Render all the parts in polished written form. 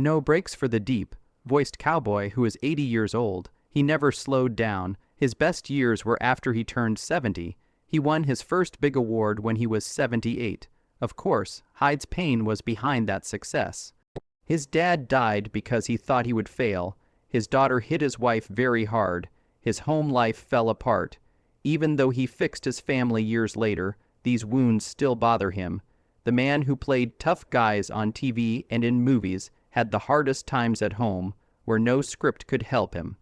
No breaks for the deep, voiced cowboy who is 80 years old. He never slowed down. His best years were after he turned 70. He won his first big award when he was 78. Of course, Hyde's pain was behind that success. His dad died because he thought he would fail. His daughter hit his wife very hard. His home life fell apart. Even though he fixed his family years later, these wounds still bother him. The man who played tough guys on TV and in movies had the hardest times at home, where no script could help him.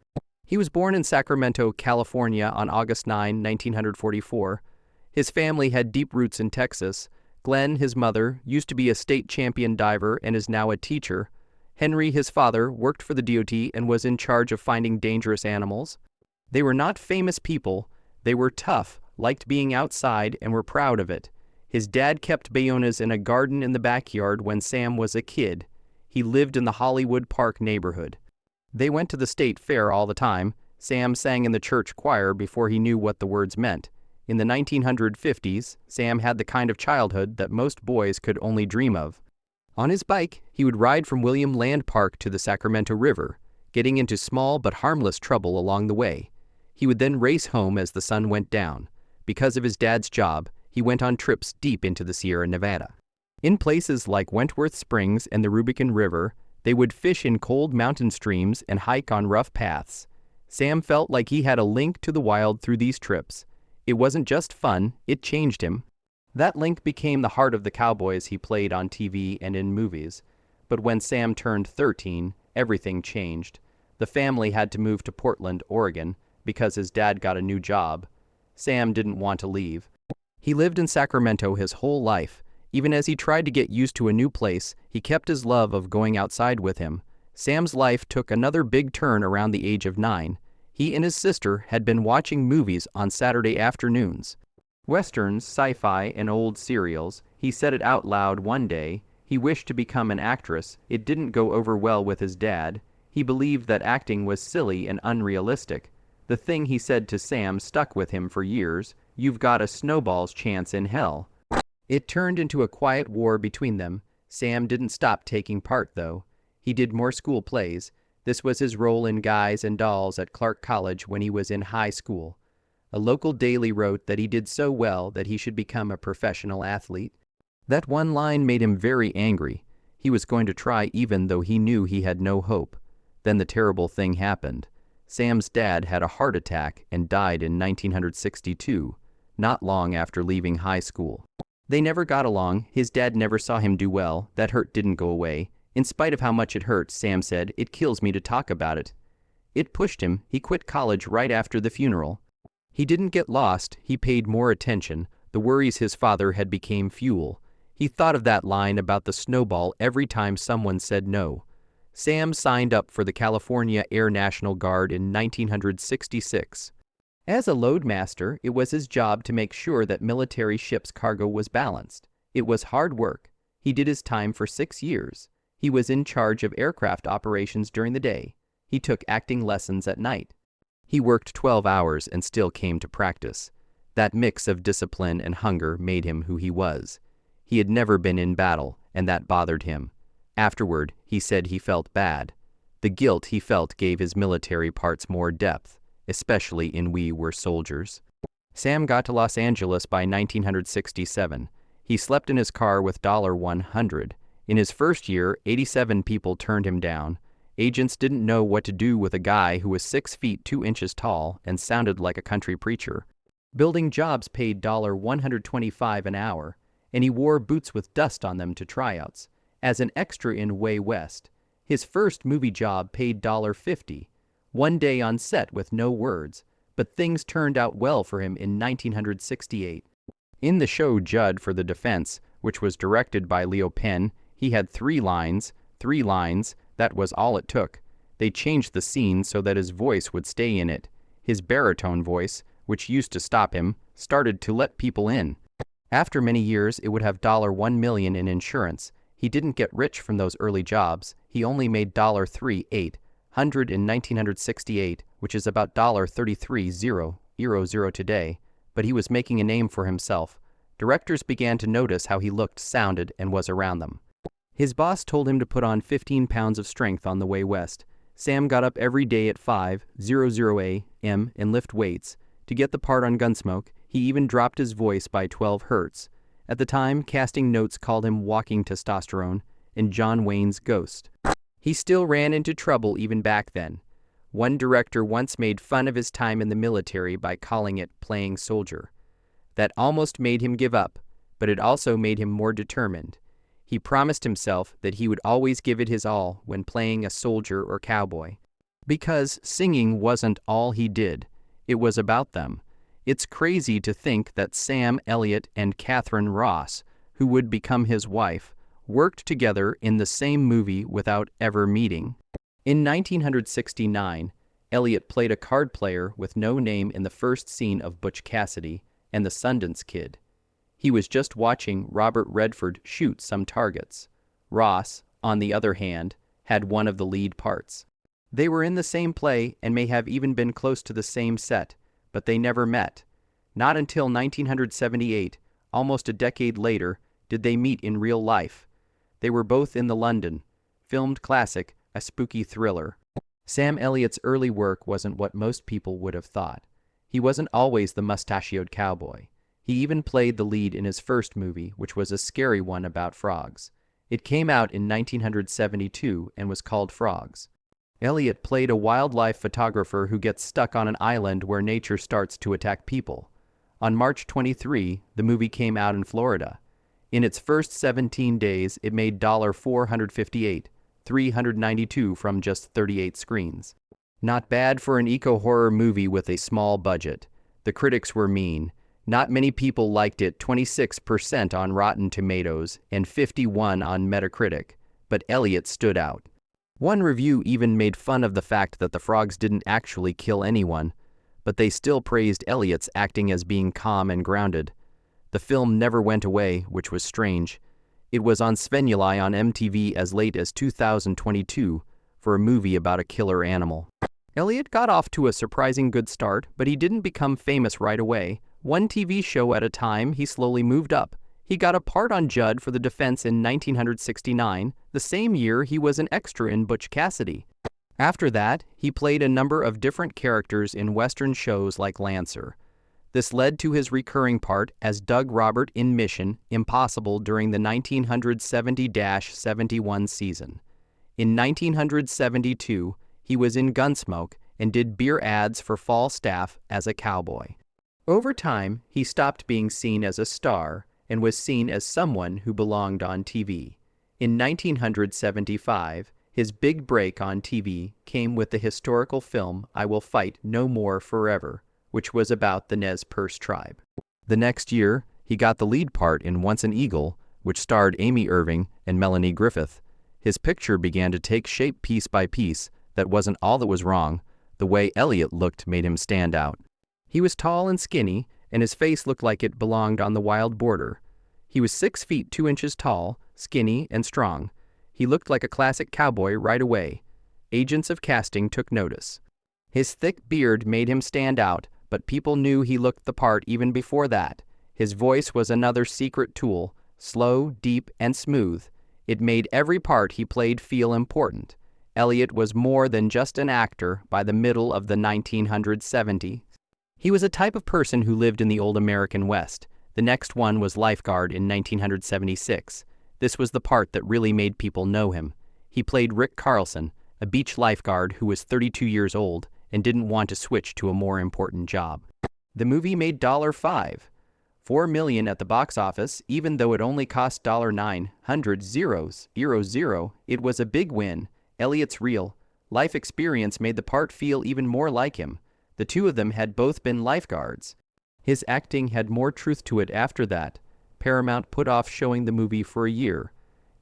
He was born in Sacramento, California on August 9, 1944. His family had deep roots in Texas. Glenn, his mother, used to be a state champion diver and is now a teacher. Henry, his father, worked for the DOT and was in charge of finding dangerous animals. They were not famous people. They were tough, liked being outside, and were proud of it. His dad kept bayonas in a garden in the backyard when Sam was a kid. He lived in the Hollywood Park neighborhood. They went to the state fair all the time. Sam sang in the church choir before he knew what the words meant. In the 1950s, Sam had the kind of childhood that most boys could only dream of. On his bike, he would ride from William Land Park to the Sacramento River, getting into small but harmless trouble along the way. He would then race home as the sun went down. Because of his dad's job, he went on trips deep into the Sierra Nevada. In places like Wentworth Springs and the Rubicon River, they would fish in cold mountain streams and hike on rough paths. Sam felt like he had a link to the wild through these trips. It wasn't just fun, it changed him. That link became the heart of the cowboys he played on TV and in movies. But when Sam turned 13, everything changed. The family had to move to Portland, Oregon, because his dad got a new job. Sam didn't want to leave. He lived in Sacramento his whole life. Even as he tried to get used to a new place, he kept his love of going outside with him. Sam's life took another big turn around the age of 9. He and his sister had been watching movies on Saturday afternoons. Westerns, sci-fi, and old serials. He said it out loud one day. He wished to become an actress. It didn't go over well with his dad. He believed that acting was silly and unrealistic. The thing he said to Sam stuck with him for years. "You've got a snowball's chance in hell." It turned into a quiet war between them. Sam didn't stop taking part, though. He did more school plays. This was his role in Guys and Dolls at Clark College when he was in high school. A local daily wrote that he did so well that he should become a professional athlete. That one line made him very angry. He was going to try even though he knew he had no hope. Then the terrible thing happened. Sam's dad had a heart attack and died in 1962, not long after leaving high school. They never got along. His dad never saw him do well. That hurt didn't go away. In spite of how much it hurt, Sam said, "It kills me to talk about it." It pushed him. He quit college right after the funeral. He didn't get lost. He paid more attention. The worries his father had became fuel. He thought of that line about the snowball every time someone said no. Sam signed up for the California Air National Guard in 1966. As a loadmaster, it was his job to make sure that military ships' cargo was balanced. It was hard work. He did his time for 6 years. He was in charge of aircraft operations during the day. He took acting lessons at night. He worked 12 hours and still came to practice. That mix of discipline and hunger made him who he was. He had never been in battle, and that bothered him. Afterward, he said he felt bad. The guilt he felt gave his military parts more depth, especially in We Were Soldiers. Sam got to Los Angeles by 1967. He slept in his car with $100. In his first year, 87 people turned him down. Agents didn't know what to do with a guy who was 6 feet 2 inches tall and sounded like a country preacher. Building jobs paid $125 an hour, and he wore boots with dust on them to tryouts. As an extra in Way West, his first movie job paid $50. One day on set with no words, but things turned out well for him in 1968. In the show Judd for the Defense, which was directed by Leo Penn, he had 3 lines, that was all it took. They changed the scene so that his voice would stay in it. His baritone voice, which used to stop him, started to let people in. After many years, it would have $1 million in insurance. He didn't get rich from those early jobs. He only made $3,800 in 1968, which is about $33,000 today, but he was making a name for himself. Directors began to notice how he looked, sounded, and was around them. His boss told him to put on 15 pounds of strength on the way west. Sam got up every day at 5:00 a.m. and lift weights. To get the part on Gunsmoke, he even dropped his voice by 12 hertz. At the time, casting notes called him Walking Testosterone and John Wayne's Ghost. He still ran into trouble even back then. One director once made fun of his time in the military by calling it playing soldier. That almost made him give up, but it also made him more determined. He promised himself that he would always give it his all when playing a soldier or cowboy. Because singing wasn't all he did, it was about them. It's crazy to think that Sam Elliott and Catherine Ross, who would become his wife, worked together in the same movie without ever meeting. In 1969, Elliott played a card player with no name in the first scene of Butch Cassidy and the Sundance Kid. He was just watching Robert Redford shoot some targets. Ross, on the other hand, had one of the lead parts. They were in the same play and may have even been close to the same set, but they never met. Not until 1978, almost a decade later, did they meet in real life. They were both in the London, filmed classic, a spooky thriller. Sam Elliott's early work wasn't what most people would have thought. He wasn't always the mustachioed cowboy. He even played the lead in his first movie, which was a scary one about frogs. It came out in 1972 and was called Frogs. Elliott played a wildlife photographer who gets stuck on an island where nature starts to attack people. On March 23, the movie came out in Florida. In its first 17 days, it made $458, $392 from just 38 screens. Not bad for an eco-horror movie with a small budget. The critics were mean. Not many people liked it, 26% on Rotten Tomatoes and 51% on Metacritic, but Elliott stood out. One review even made fun of the fact that the frogs didn't actually kill anyone, but they still praised Elliott's acting as being calm and grounded. The film never went away, which was strange. It was on Svenuli on MTV as late as 2022 for a movie about a killer animal. Elliott got off to a surprising good start, but he didn't become famous right away. One TV show at a time, he slowly moved up. He got a part on Judd for the Defense in 1969, the same year he was an extra in Butch Cassidy. After that, he played a number of different characters in Western shows like Lancer. This led to his recurring part as Doug Robert in Mission Impossible during the 1970-71 season. In 1972, he was in Gunsmoke and did beer ads for Falstaff as a cowboy. Over time, he stopped being seen as a star and was seen as someone who belonged on TV. In 1975, his big break on TV came with the historical film I Will Fight No More Forever, which was about the Nez Perce tribe. The next year, he got the lead part in Once an Eagle, which starred Amy Irving and Melanie Griffith. His picture began to take shape piece by piece. That wasn't all that was wrong. The way Elliott looked made him stand out. He was tall and skinny, and his face looked like it belonged on the wild border. He was 6 feet 2 inches tall, skinny, and strong. He looked like a classic cowboy right away. Agents of casting took notice. His thick beard made him stand out, but people knew he looked the part even before that. His voice was another secret tool, slow, deep, and smooth. It made every part he played feel important. Elliott was more than just an actor by the middle of the 1970s. He was a type of person who lived in the old American West. The next one was Lifeguard in 1976. This was the part that really made people know him. He played Rick Carlson, a beach lifeguard who was 32 years old and didn't want to switch to a more important job. The movie made $4 million at the box office, even though it only cost $900,000. It was a big win. Elliott's real life experience made the part feel even more like him. The two of them had both been lifeguards. His acting had more truth to it after that. Paramount put off showing the movie for a year.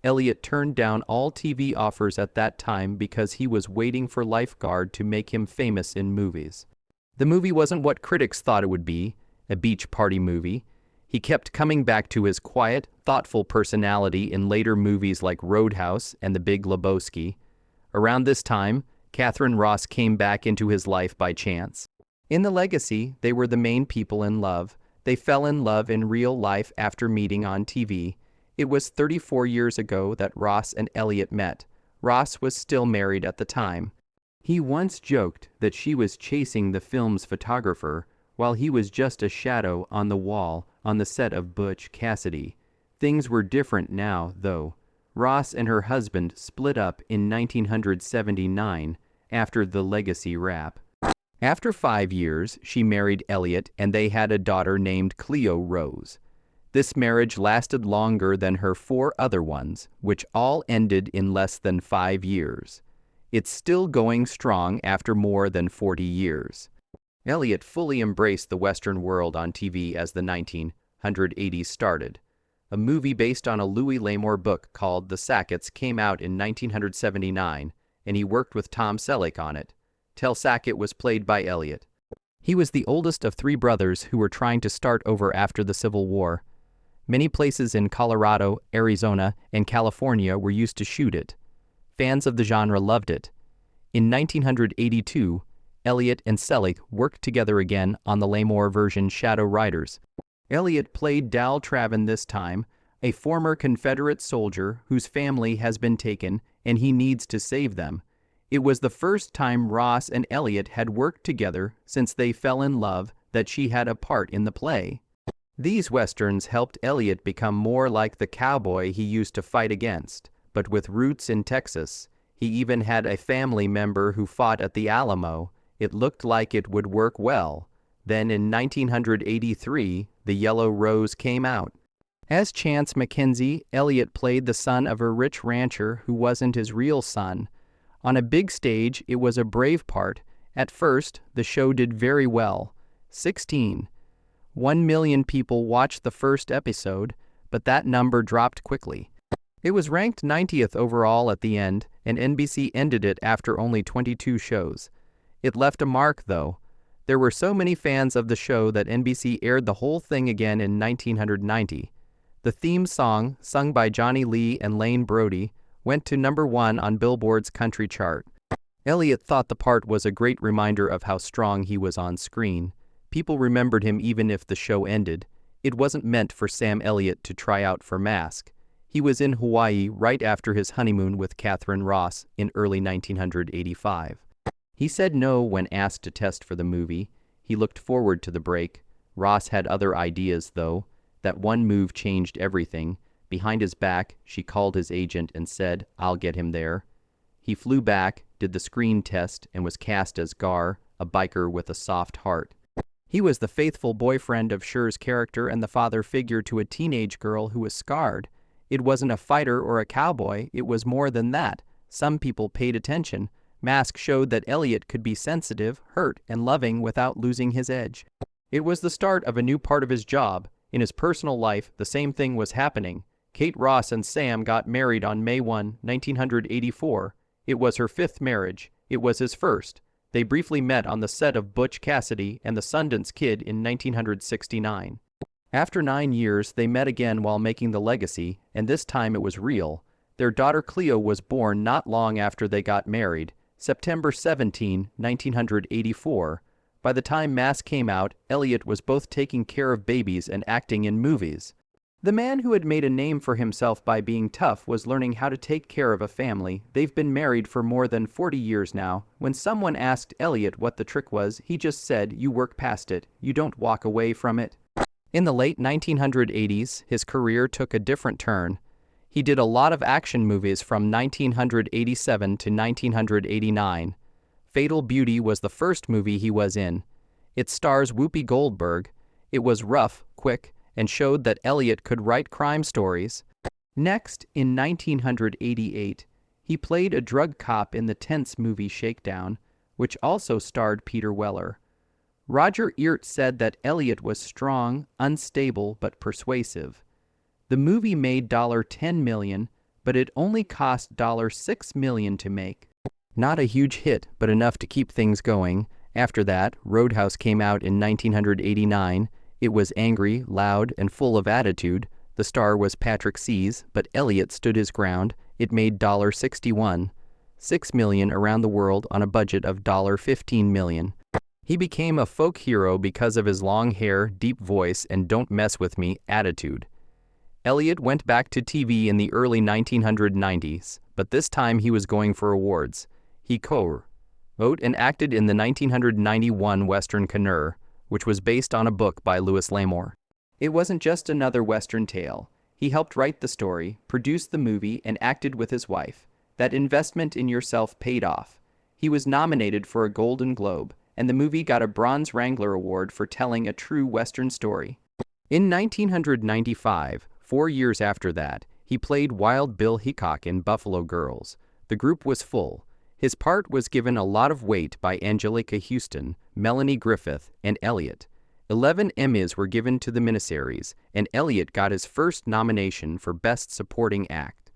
Elliott turned down all TV offers at that time because he was waiting for Lifeguard to make him famous in movies. The movie wasn't what critics thought it would be, a beach party movie. He kept coming back to his quiet, thoughtful personality in later movies like Roadhouse and The Big Lebowski. Around this time, Catherine Ross came back into his life by chance. In The Legacy, they were the main people in love. They fell in love in real life after meeting on TV. It was 34 years ago that Ross and Elliott met. Ross was still married at the time. He once joked that she was chasing the film's photographer while he was just a shadow on the wall on the set of Butch Cassidy. Things were different now, though. Ross and her husband split up in 1979 after the Legacy wrap. After 5 years, she married Elliott and they had a daughter named Cleo Rose. This marriage lasted longer than her 4 other ones, which all ended in less than 5 years. It's still going strong after more than 40 years. Elliott fully embraced the Western world on TV as the 1980s started. A movie based on a Louis L'Amour book called The Sacketts came out in 1979, and he worked with Tom Selleck on it. Tel Sackett was played by Elliott. He was the oldest of 3 brothers who were trying to start over after the Civil War. Many places in Colorado, Arizona, and California were used to shoot it. Fans of the genre loved it. In 1982, Elliott and Selleck worked together again on the L'Amour version Shadow Riders. Elliott played Dal Travin this time, a former Confederate soldier whose family has been taken and he needs to save them. It was the first time Ross and Elliott had worked together since they fell in love that she had a part in the play. These westerns helped Elliott become more like the cowboy he used to fight against, but with roots in Texas. He even had a family member who fought at the Alamo. It looked like it would work well. Then in 1983, The Yellow Rose came out. As Chance Mackenzie, Elliott played the son of a rich rancher who wasn't his real son. On a big stage, it was a brave part. At first, the show did very well. 1 million people watched the first episode, but that number dropped quickly. It was ranked 90th overall at the end, and NBC ended it after only 22 shows. It left a mark, though. There were so many fans of the show that NBC aired the whole thing again in 1990. The theme song, sung by Johnny Lee and Lane Brody, went to #1 on Billboard's country chart. Elliott thought the part was a great reminder of how strong he was on screen. People remembered him even if the show ended. It wasn't meant for Sam Elliott to try out for Mask. He was in Hawaii right after his honeymoon with Catherine Ross in early 1985. He said no when asked to test for the movie. He looked forward to the break. Ross had other ideas, though. That one move changed everything. Behind his back, she called his agent and said, "I'll get him there." He flew back, did the screen test, and was cast as Gar, a biker with a soft heart. He was the faithful boyfriend of Scher's character and the father figure to a teenage girl who was scarred. It wasn't a fighter or a cowboy, it was more than that. Some people paid attention. Mask showed that Elliott could be sensitive, hurt, and loving without losing his edge. It was the start of a new part of his job. In his personal life, the same thing was happening. Kate Ross and Sam got married on May 1, 1984. It was her 5th marriage. It was his first. They briefly met on the set of Butch Cassidy and the Sundance Kid in 1969. After 9 years, they met again while making The Legacy, and this time it was real. Their daughter Cleo was born not long after they got married, September 17, 1984. By the time Mask came out, Elliott was both taking care of babies and acting in movies. The man who had made a name for himself by being tough was learning how to take care of a family. They've been married for more than 40 years now. When someone asked Elliott what the trick was, he just said, "You work past it. You don't walk away from it." In the late 1980s, his career took a different turn. He did a lot of action movies from 1987 to 1989. Fatal Beauty was the first movie he was in. It stars Whoopi Goldberg. It was rough, quick, and showed that Elliott could write crime stories. Next, in 1988, he played a drug cop in the tense movie Shakedown, which also starred Peter Weller. Roger Ebert said that Elliott was strong, unstable, but persuasive. The movie made $10 million, but it only cost $6 million to make. Not a huge hit, but enough to keep things going. After that, Roadhouse came out in 1989. It was angry, loud, and full of attitude. The star was Patrick Seas, but Elliott stood his ground. It made $61, $6 million around the world on a budget of $15 million. He became a folk hero because of his long hair, deep voice, and "don't mess with me" attitude. Elliott went back to TV in the early 1990s, but this time he was going for awards. He co-wrote and acted in the 1991 Western Contender, which was based on a book by Louis L'Amour. It wasn't just another Western tale. He helped write the story, produced the movie, and acted with his wife. That investment in yourself paid off. He was nominated for a Golden Globe, and the movie got a Bronze Wrangler Award for telling a true Western story. In 1995, 4 years after that, he played Wild Bill Hickok in Buffalo Girls. The group was full. His part was given a lot of weight by Angelica Houston, Melanie Griffith, and Elliott. 11 Emmys were given to the miniseries, and Elliott got his first nomination for Best Supporting Act.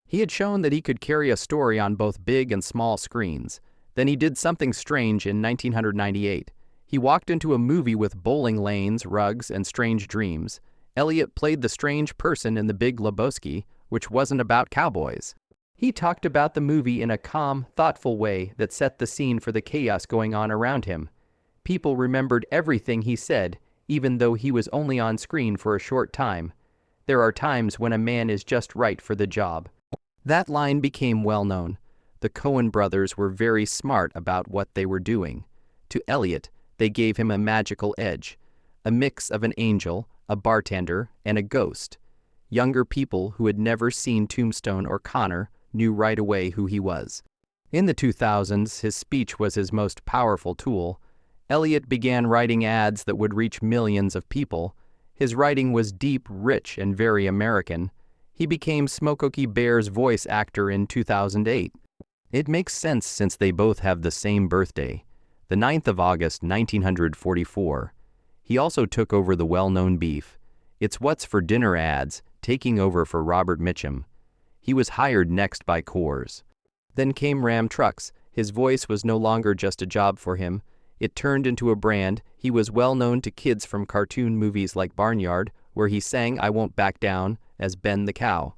He had shown that he could carry a story on both big and small screens. Then he did something strange in 1998. He walked into a movie with bowling lanes, rugs, and strange dreams. Elliott played the strange person in The Big Lebowski, which wasn't about cowboys. He talked about the movie in a calm, thoughtful way that set the scene for the chaos going on around him. People remembered everything he said, even though he was only on screen for a short time. There are times when a man is just right for the job. That line became well known. The Coen brothers were very smart about what they were doing. To Elliott, they gave him a magical edge, a mix of an angel, a bartender, and a ghost. Younger people who had never seen Tombstone or Connor knew right away who he was. In the 2000s, his speech was his most powerful tool. Elliott began writing ads that would reach millions of people. His writing was deep, rich, and very American. He became Smokey Bear's voice actor in 2008. It makes sense since they both have the same birthday, the 9th of August, 1944. He also took over the well-known Beef. It's What's for Dinner ads, taking over for Robert Mitchum. He was hired next by Coors. Then came Ram Trucks. His voice was no longer just a job for him. It turned into a brand. He was well known to kids from cartoon movies like Barnyard, where he sang I Won't Back Down as Ben the Cow.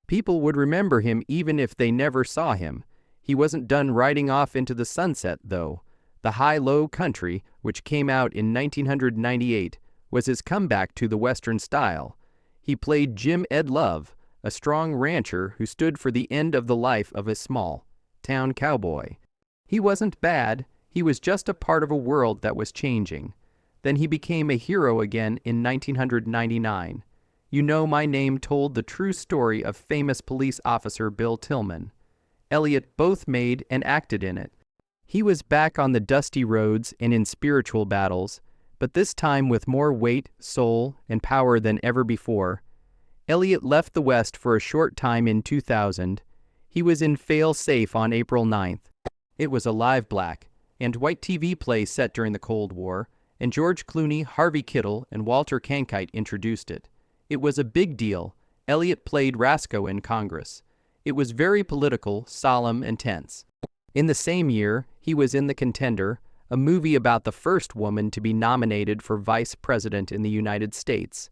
People would remember him even if they never saw him. He wasn't done riding off into the sunset, though. The High-Low Country, which came out in 1998, was his comeback to the Western style. He played Jim Ed Love, a strong rancher who stood for the end of the life of a small-town cowboy. He wasn't bad. He was just a part of a world that was changing. Then he became a hero again in 1999. You Know My Name told the true story of famous police officer Bill Tillman. Elliott both made and acted in it. He was back on the dusty roads and in spiritual battles, but this time with more weight, soul, and power than ever before. Elliott left the West for a short time in 2000. He was in Fail Safe on April 9th. It was a live black and white TV play set during the Cold War, and George Clooney, Harvey Keitel, and Walter Cronkite introduced it. It was a big deal. Elliott played Rasco in Congress. It was very political, solemn, and tense. In the same year, he was in The Contender, a movie about the first woman to be nominated for vice president in the United States.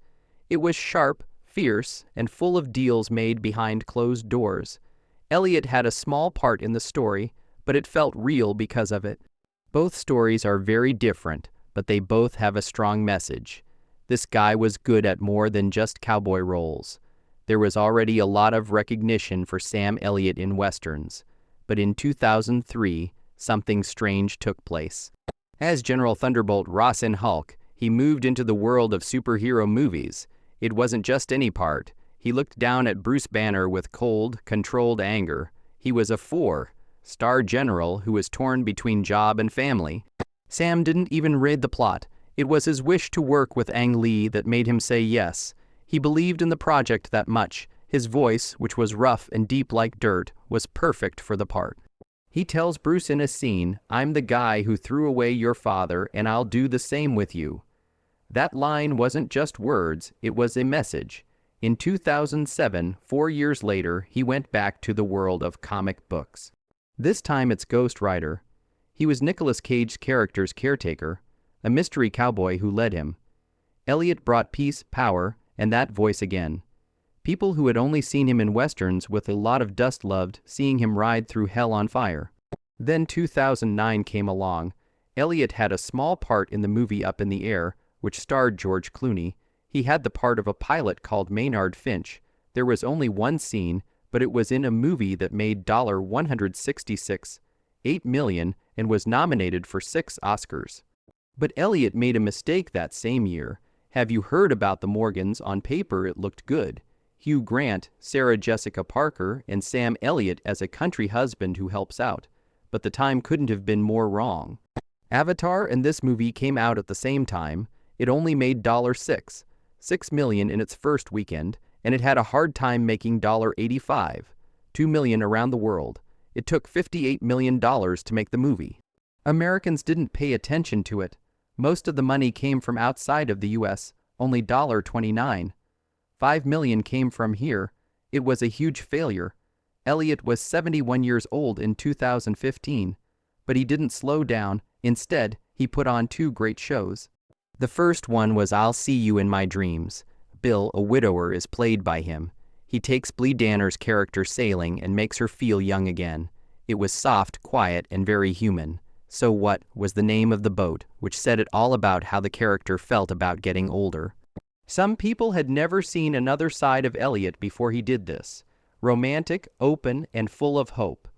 It was sharp, fierce, and full of deals made behind closed doors. Elliott had a small part in the story, but it felt real because of it. Both stories are very different, but they both have a strong message. This guy was good at more than just cowboy roles. There was already a lot of recognition for Sam Elliott in westerns, but in 2003, something strange took place. As General Thunderbolt Ross in Hulk, he moved into the world of superhero movies. It wasn't just any part. He looked down at Bruce Banner with cold, controlled anger. He was a four-star general who was torn between job and family. Sam didn't even read the plot. It was his wish to work with Ang Lee that made him say yes. He believed in the project that much. His voice, which was rough and deep like dirt, was perfect for the part. He tells Bruce in a scene, "I'm the guy who threw away your father, and I'll do the same with you." That line wasn't just words, it was a message. In 2007, 4 years later, he went back to the world of comic books. This time it's Ghost Rider. He was Nicolas Cage's character's caretaker, a mystery cowboy who led him. Elliott brought peace, power, and that voice again. People who had only seen him in westerns with a lot of dust loved seeing him ride through hell on fire. Then 2009 came along. Elliott had a small part in the movie Up in the Air, which starred George Clooney. He had the part of a pilot called Maynard Finch. There was only one scene, but it was in a movie that made $166.8 million and was nominated for 6 Oscars. But Elliott made a mistake that same year. Have you heard about the Morgans? On paper it looked good. Hugh Grant, Sarah Jessica Parker, and Sam Elliott as a country husband who helps out. But the time couldn't have been more wrong. Avatar and this movie came out at the same time. It only made $6 million in its first weekend, and it had a hard time making $85, $2 million around the world. It took $58 million to make the movie. Americans didn't pay attention to it. Most of the money came from outside of the US, only $29. $5 million came from here. It was a huge failure. Elliott was 71 years old in 2015, but he didn't slow down. Instead, he put on 2 great shows. The first one was I'll See You in My Dreams. Bill, a widower, is played by him. He takes Blee Danner's character sailing and makes her feel young again. It was soft, quiet, and very human. So What was the name of the boat, which said it all about how the character felt about getting older. Some people had never seen another side of Elliott before he did this. Romantic, open, and full of hope.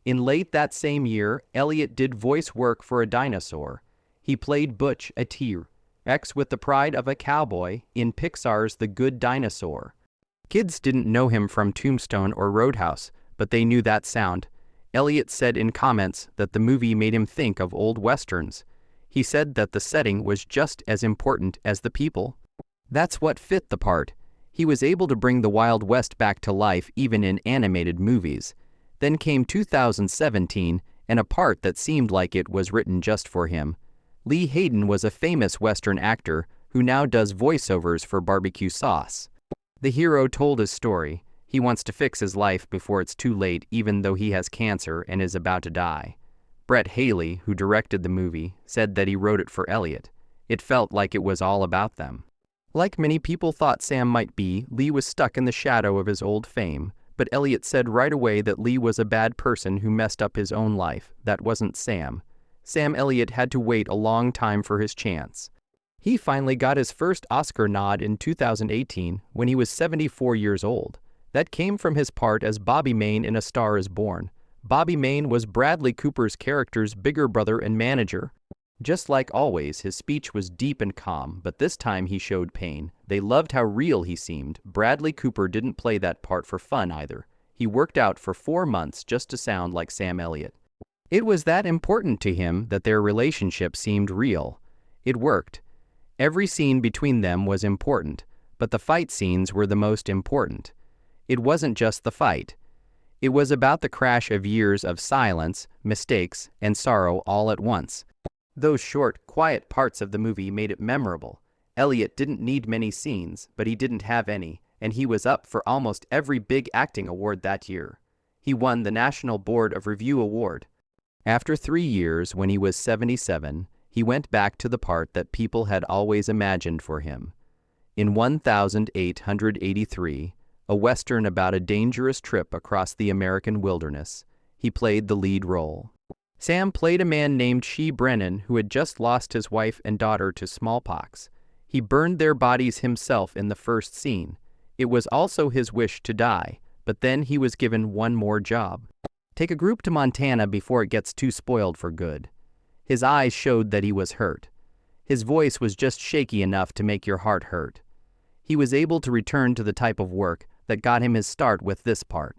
In late that same year, Elliott did voice work for a dinosaur. He played Butch, a T-Rex with the pride of a cowboy, in Pixar's The Good Dinosaur. Kids didn't know him from Tombstone or Roadhouse, but they knew that sound. Elliott said in comments that the movie made him think of old westerns. He said that the setting was just as important as the people. That's what fit the part. He was able to bring the Wild West back to life even in animated movies. Then came 2017, and a part that seemed like it was written just for him. Lee Hayden was a famous Western actor who now does voiceovers for barbecue sauce. The hero told his story. He wants to fix his life before it's too late, even though he has cancer and is about to die. Brett Haley, who directed the movie, said that he wrote it for Elliott. It felt like it was all about them. Like many people thought Sam might be, Lee was stuck in the shadow of his old fame, but Elliott said right away that Lee was a bad person who messed up his own life. That wasn't Sam. Sam Elliott had to wait a long time for his chance. He finally got his first Oscar nod in 2018 when he was 74 years old. That came from his part as Bobby Maine in A Star is Born. Bobby Maine was Bradley Cooper's character's bigger brother and manager. Just like always, his speech was deep and calm, but this time he showed pain. They loved how real he seemed. Bradley Cooper didn't play that part for fun either. He worked out for 4 months just to sound like Sam Elliott. It was that important to him that their relationship seemed real. It worked. Every scene between them was important, but the fight scenes were the most important. It wasn't just the fight. It was about the crash of years of silence, mistakes, and sorrow all at once. Those short, quiet parts of the movie made it memorable. Elliott didn't need many scenes, but he didn't have any, and he was up for almost every big acting award that year. He won the National Board of Review Award. After 3 years, when he was 77, he went back to the part that people had always imagined for him. In 1883, a Western about a dangerous trip across the American wilderness, he played the lead role. Sam played a man named Shea Brennan who had just lost his wife and daughter to smallpox. He burned their bodies himself in the first scene. It was also his wish to die, but then he was given one more job. Take a group to Montana before it gets too spoiled for good. His eyes showed that he was hurt. His voice was just shaky enough to make your heart hurt. He was able to return to the type of work that got him his start with this part.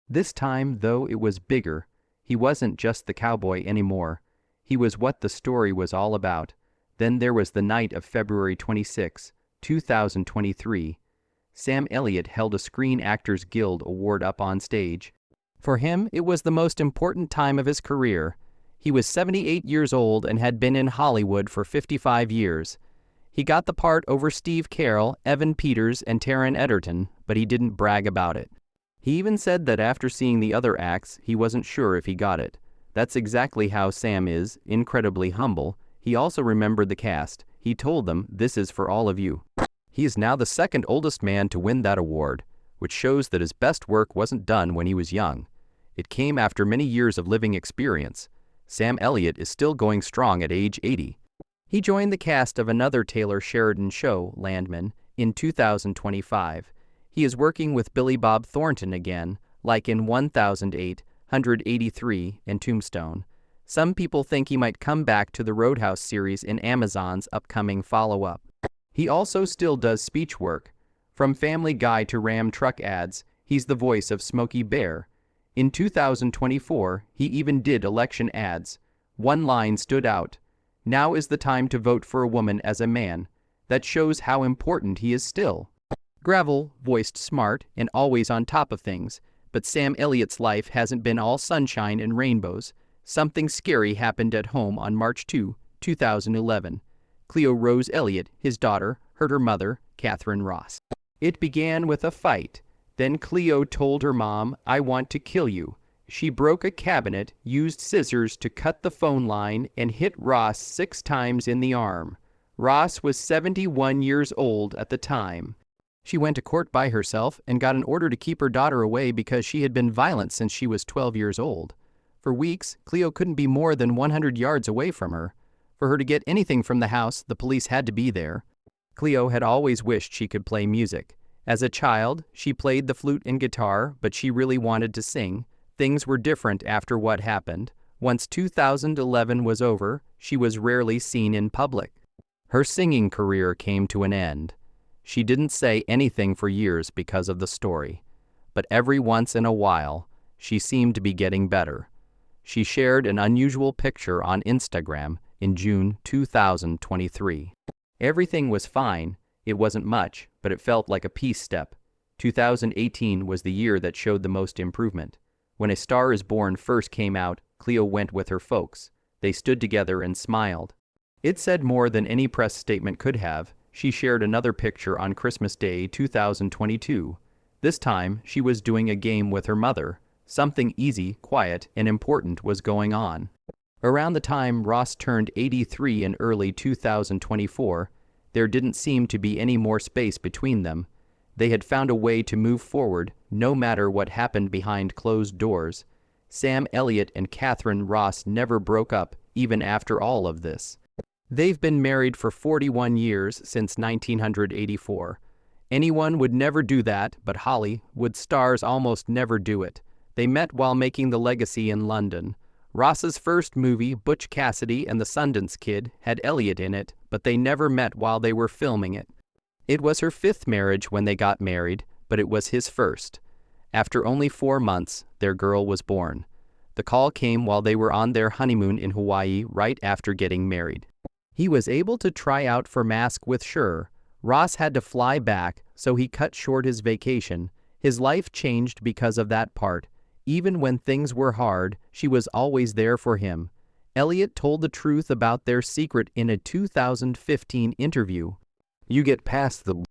This time, though, it was bigger. He wasn't just the cowboy anymore. He was what the story was all about. Then there was the night of February 26, 2023. Sam Elliott held a Screen Actors Guild Award up on stage. For him, it was the most important time of his career. He was 78 years old and had been in Hollywood for 55 years. He got the part over Steve Carell, Evan Peters, and Taron Egerton, but he didn't brag about it. He even said that after seeing the other acts, he wasn't sure if he got it. That's exactly how Sam is, incredibly humble. He also remembered the cast. He told them, "This is for all of you." He is now the second oldest man to win that award, which shows that his best work wasn't done when he was young. It came after many years of living experience. Sam Elliott is still going strong at age 80. He joined the cast of another Taylor Sheridan show, Landman, in 2025. He is working with Billy Bob Thornton again, like in 1008, 183, and Tombstone. Some people think he might come back to the Roadhouse series in Amazon's upcoming follow-up. He also still does speech work. From Family Guy to Ram truck ads, he's the voice of Smokey Bear. In 2024, he even did election ads. One line stood out: "Now is the time to vote for a woman as a man." That shows how important he is still. Gravel voiced smart and always on top of things, but Sam Elliott's life hasn't been all sunshine and rainbows. Something scary happened at home on March 2, 2011. Cleo Rose Elliott, his daughter, hurt her mother, Catherine Ross. It began with a fight. Then Cleo told her mom, "I want to kill you." She broke a cabinet, used scissors to cut the phone line, and hit Ross 6 times in the arm. Ross was 71 years old at the time. She went to court by herself and got an order to keep her daughter away because she had been violent since she was 12 years old. For weeks, Cleo couldn't be more than 100 yards away from her. For her to get anything from the house, the police had to be there. Cleo had always wished she could play music. As a child, she played the flute and guitar, but she really wanted to sing. Things were different after what happened. Once 2011 was over, she was rarely seen in public. Her singing career came to an end. She didn't say anything for years because of the story. But every once in a while, she seemed to be getting better. She shared an unusual picture on Instagram in June 2023. Everything was fine. It wasn't much, but it felt like a peace step. 2018 was the year that showed the most improvement. When A Star Is Born first came out, Cleo went with her folks. They stood together and smiled. It said more than any press statement could have. She shared another picture on Christmas Day 2022. This time, she was doing a game with her mother. Something easy, quiet, and important was going on. Around the time Ross turned 83 in early 2024, there didn't seem to be any more space between them. They had found a way to move forward, no matter what happened behind closed doors. Sam Elliott and Catherine Ross never broke up, even after all of this. They've been married for 41 years since 1984. Anyone would never do that, but Hollywood stars almost never do it. They met while making The Legacy in London. Ross's first movie, Butch Cassidy and the Sundance Kid, had Elliott in it, but they never met while they were filming it. It was her 5th marriage when they got married, but it was his first. After only 4 months, their girl was born. The call came while they were on their honeymoon in Hawaii right after getting married. He was able to try out for Mask with Cher. Ross had to fly back, so he cut short his vacation. His life changed because of that part. Even when things were hard, she was always there for him. Elliott told the truth about their secret in a 2015 interview. "You get past the